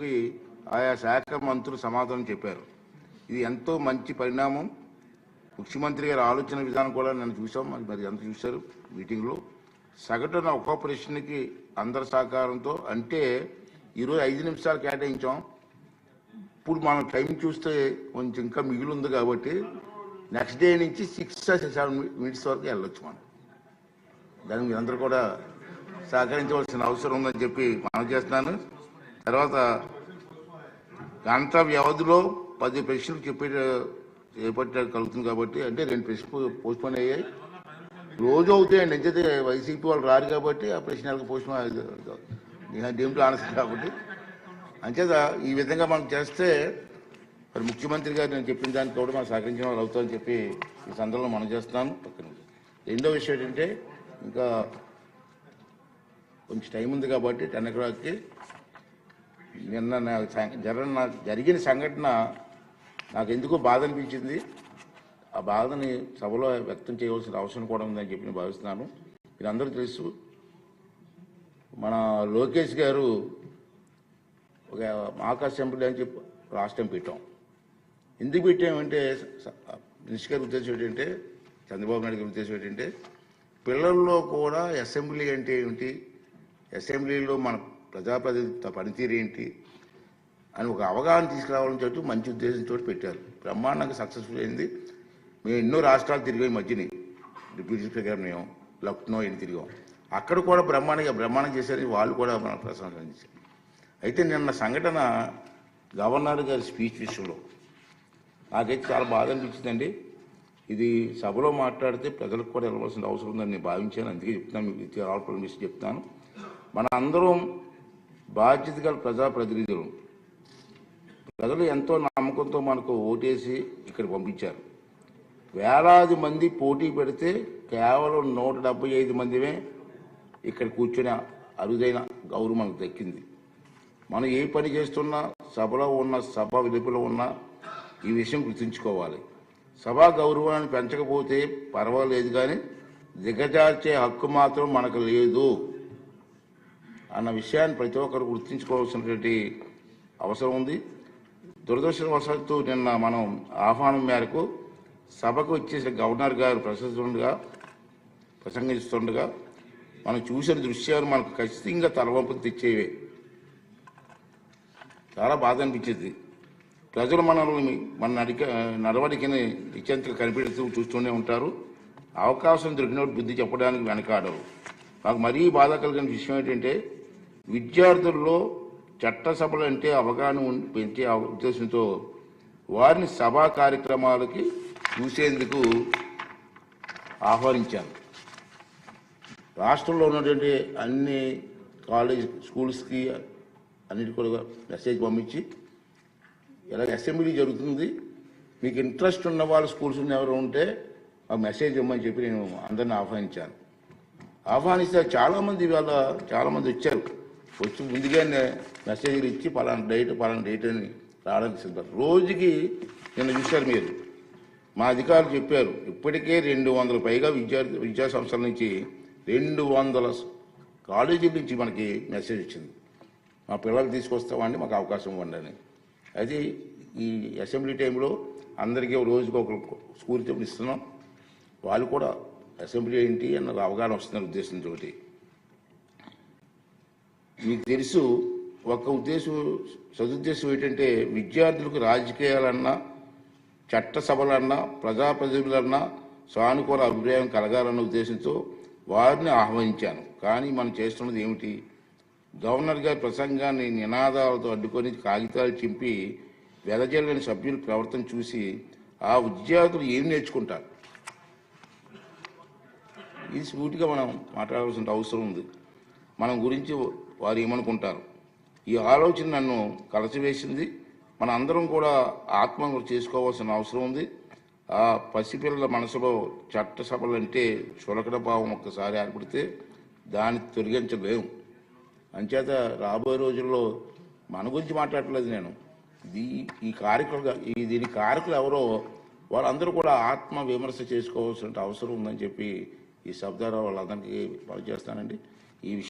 ప్రశ్నలకి ఆయా శాఖ మంత్రులు సమాధానం చెప్పారు. ఇది ఎంతో మంచి పరిణామం. ముఖ్యమంత్రి గారి ఆలోచన విధానం కూడా నేను చూసాం. మరి ఎంత చూశారు మీటింగ్లో. సగటున ఒక్కో ప్రశ్నకి అందరి సహకారంతో, అంటే ఈరోజు 5 నిమిషాలు కేటాయించాం. ఇప్పుడు మనం టైం చూస్తే కొంచెం ఇంకా మిగిలి ఉంది కాబట్టి నెక్స్ట్ డే నుంచి 6-7 minutes వరకు వెళ్ళొచ్చు మనం. దానికి మీరందరూ కూడా సహకరించవలసిన అవసరం ఉందని చెప్పి మనం చేస్తున్నాను. తర్వాత గంట వ్యవధిలో 10 ప్రశ్నలు చేపట్టే కలుగుతుంది కాబట్టి, అంటే 2 ప్రశ్నలు పోస్ట్పోన్ అయ్యాయి. రోజు అవుతాయండి. ఎంచైతే వైసీపీ వాళ్ళు రారు కాబట్టి ఆ ప్రశ్నలకు పోస్ట్పోన్ దేంట్లో ఆన్సర్ కాబట్టి అంచేత ఈ విధంగా మనం చేస్తే మరి ముఖ్యమంత్రి గారు నేను చెప్పిన దానికి కూడా మనం సహకరించిన వాళ్ళు అవుతామని చెప్పి ఈ సందర్భంలో మనం చేస్తున్నాను. రెండో విషయం ఏంటంటే, ఇంకా కొంచెం టైం ఉంది కాబట్టి 10 o'clockకి నిన్న జరిగిన సంఘటన నాకు ఎందుకో బాధ అనిపించింది. ఆ బాధని సభలో వ్యక్తం చేయవలసిన అవసరం కూడా ఉందని చెప్పి నేను భావిస్తున్నాను. మీరందరూ తెలుసు, మన లోకేష్ గారు ఒక మాక్ అసెంబ్లీ అని చెప్పి రాష్ట్రం పెట్టాం. ఎందుకు పెట్టామంటే మినిస్టర్ గారి ఉద్దేశం ఏంటంటే, చంద్రబాబు నాయుడు గారి ఉద్దేశం ఏంటంటే, పిల్లల్లో కూడా అసెంబ్లీ అంటే ఏమిటి, అసెంబ్లీలో మన ప్రజాప్రతినిధి పనితీరు ఏంటి అని ఒక అవగాహన తీసుకురావాలని చెప్పి మంచి ఉద్దేశంతో పెట్టారు. బ్రహ్మాండంగా సక్సెస్ఫుల్ అయింది. మేము ఎన్నో రాష్ట్రాలు తిరిగాం. మధ్యని డిప్యూటీ స్పీకర్ గారు మేము లక్నో తిరిగాం. అక్కడ కూడా బ్రహ్మాండం చేశారు. వాళ్ళు కూడా మన ప్రశంసించారు. అయితే నిన్న సంఘటన గవర్నర్ గారి స్పీచ్ విషయంలో నాకైతే చాలా బాధ అనిపించిందండి. ఇది సభలో మాట్లాడితే ప్రజలకు కూడా వెళ్ళవలసిన అవసరం ఉందని నేను భావించాను. అందుకే చెప్తున్నాను, మీకు ఆల్ పర్మిషన్ చెప్తాను. మన అందరం బాధ్యత గల ప్రజాప్రతినిధులు. ప్రజలు ఎంతో నమ్మకంతో మనకు ఓటేసి ఇక్కడ పంపించారు. వేలాది మంది పోటీ పెడితే కేవలం 175 మందిమే ఇక్కడ కూర్చుని అరుదైన గౌరవం మనకు దక్కింది. మనం ఏ పని చేస్తున్నా, సభలో ఉన్న, సభ వెలుపల ఉన్న ఈ విషయం గుర్తుంచుకోవాలి. సభా గౌరవాన్ని పెంచకపోతే పర్వాలేదు, కానీ దిగజార్చే హక్కు మాత్రం మనకు లేదు అన్న విషయాన్ని ప్రతి ఒక్కరు గుర్తుంచుకోవాల్సినటువంటి అవసరం ఉంది. దురదృష్టవశాత్తు నిన్న మనం ఆహ్వానం మేరకు సభకు వచ్చేసిన గవర్నర్ గారు ప్రసంగిస్తుండగా మనం చూసిన దృశ్యాలు మనకు ఖచ్చితంగా తలవంపులు తెచ్చేవే. చాలా బాధ అనిపించింది. ప్రజలు మన నడవడికని నిశ్చంతగా కనిపెడుతూ చూస్తూనే ఉంటారు. అవకాశం దొరికినప్పుడు బుద్ధి చెప్పడానికి వెనకాడరు. నాకు మరీ బాధ కలిగిన విషయం ఏంటంటే, విద్యార్థుల్లో చట్టసభలు అంటే అవగాహన పెంచే ఉద్దేశంతో వారిని సభా కార్యక్రమాలకి చూసేందుకు ఆహ్వానించాను. రాష్ట్రంలో ఉన్నటువంటి అన్ని కాలేజ్ స్కూల్స్కి అన్నిటి కూడా మెసేజ్ పంపించి, ఇలాగ అసెంబ్లీ జరుగుతుంది, మీకు ఇంట్రెస్ట్ ఉన్న వాళ్ళ స్కూల్స్ ఎవరు ఉంటే ఆ మెసేజ్ ఇవ్వమని చెప్పి నేను అందరిని ఆహ్వానించాను. ఆహ్వానిస్తే చాలామంది వచ్చారు. వచ్చి ముందుగానే మెసేజ్లు ఇచ్చి పలానా డేట్ అని రావడానికి సిద్ధం. రోజుకి నిన్న చూశారు మీరు, మా అధికారులు చెప్పారు, ఇప్పటికే 200 పైగా విద్యా సంస్థల నుంచి 200 కాలేజీల నుంచి మనకి మెసేజ్ వచ్చింది. మా పిల్లలు తీసుకొస్తామండి, మాకు అవకాశం ఇవ్వండి. అది ఈ అసెంబ్లీ టైంలో అందరికీ రోజుకి ఒక స్కూల్ చెప్పి ఇస్తున్నాం. వాళ్ళు కూడా అసెంబ్లీ ఏంటి అన్న అవగాహన వస్తున్న ఉద్దేశంతో. మీకు తెలుసు, ఒక సదుద్దేశం ఏంటంటే, విద్యార్థులకు రాజకీయాలన్నా, చట్టసభలన్నా, ప్రజాప్రతినిధులన్నా సానుకూల అభిప్రాయం కలగాలన్న ఉద్దేశంతో వారిని ఆహ్వానించాను. కానీ మనం చేస్తున్నది ఏమిటి? గవర్నర్ గారి ప్రసంగాన్ని నినాదాలతో అడ్డుకొని కాగితాలు చింపి వెదజల్లని సభ్యుల ప్రవర్తన చూసి ఆ విద్యార్థులు ఏం నేర్చుకుంటారు? ఇది సూటిగా మనం మాట్లాడాల్సిన అవసరం ఉంది. మనం గురించి వారు ఏమనుకుంటారు? ఈ ఆలోచన నన్ను కలచివేసింది. మన అందరం కూడా ఆత్మహత్య చేసుకోవాల్సిన అవసరం ఉంది. ఆ పసిపిల్లల మనసులో చట్టసభలు అంటే చులకన భావం ఒక్కసారి ఏర్పడితే దాన్ని తొలగించలేము. అంచేత రాబోయే రోజుల్లో మన గురించి మాట్లాడట్లేదు నేను. దీని కారకులు ఎవరో వాళ్ళందరూ కూడా ఆత్మ విమర్శ చేసుకోవాల్సిన అవసరం ఉందని చెప్పి ఈ సభ ద్వారా వాళ్ళందరికీ పనిచేస్తానండి. ఈ